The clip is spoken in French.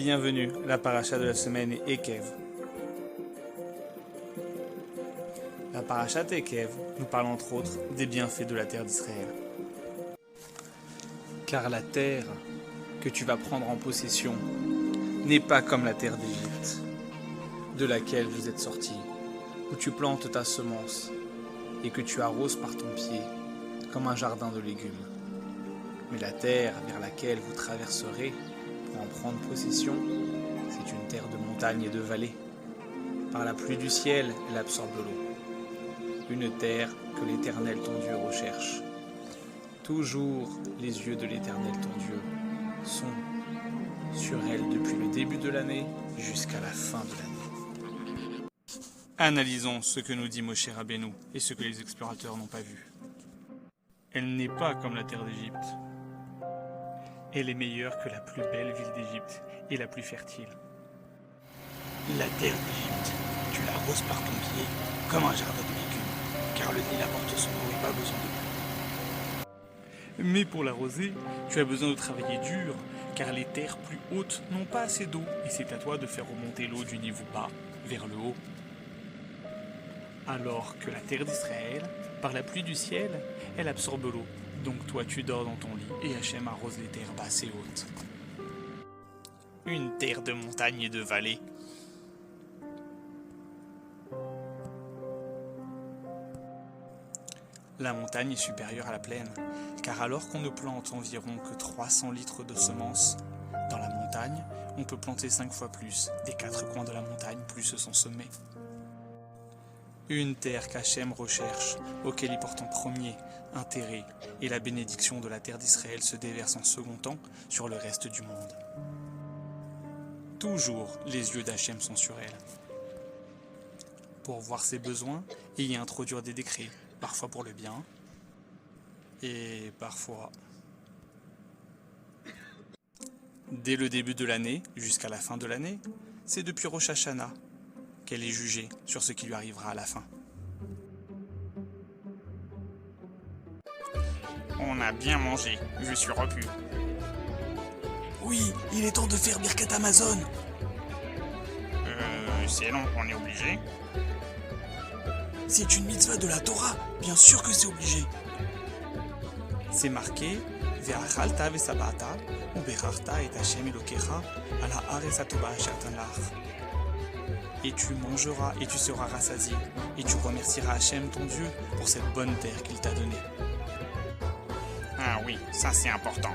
Bienvenue, la paracha de la semaine est Ekev. La paracha de Ekev nous parle entre autres des bienfaits de la terre d'Israël. Car la terre que tu vas prendre en possession n'est pas comme la terre d'Égypte, de laquelle vous êtes sortis, où tu plantes ta semence et que tu arroses par ton pied, comme un jardin de légumes. Mais la terre vers laquelle vous traverserez pour en prendre possession, c'est une terre de montagnes et de vallées. Par la pluie du ciel, elle absorbe l'eau. Une terre que l'Éternel ton Dieu recherche. Toujours les yeux de l'Éternel ton Dieu sont sur elle depuis le début de l'année jusqu'à la fin de l'année. Analysons ce que nous dit Moshe Rabbeinu et ce que les explorateurs n'ont pas vu. Elle n'est pas comme la terre d'Égypte. Elle est meilleure que la plus belle ville d'Égypte et la plus fertile. La terre d'Égypte, tu l'arroses par ton pied comme un jardin de légumes, car le Nil apporte son eau et pas besoin de Mais pour l'arroser, tu as besoin de travailler dur, car les terres plus hautes n'ont pas assez d'eau et c'est à toi de faire remonter l'eau du niveau bas vers le haut. Alors que la terre d'Israël, par la pluie du ciel, elle absorbe l'eau. Donc toi tu dors dans ton lit et Hachem arrose les terres basses et hautes. Une terre de montagnes et de vallées. La montagne est supérieure à la plaine, car alors qu'on ne plante environ que 300 litres de semences dans la montagne, on peut planter 5 fois plus des 4 coins de la montagne plus son sommet. Une terre qu'Hachem recherche, auquel il porte en premier intérêt, et la bénédiction de la terre d'Israël se déverse en second temps sur le reste du monde. Toujours les yeux d'Hachem sont sur elle. Pour voir ses besoins et y introduire des décrets, parfois pour le bien, et parfois... Dès le début de l'année jusqu'à la fin de l'année, c'est depuis Rosh Hashanah qu'elle est jugée sur ce qui lui arrivera à la fin. On a bien mangé, je suis repu. Oui, il est temps de faire Birkat Amazon. C'est long, on est obligé. C'est une mitzvah de la Torah, bien sûr que c'est obligé. C'est marqué Ve'achalta ve'sabata u'becharta et Hashem Elokecha ala haaretz hatova asher natan lach. Et tu mangeras et tu seras rassasié, et tu remercieras Hachem ton Dieu pour cette bonne terre qu'il t'a donnée. Ah oui, ça c'est important.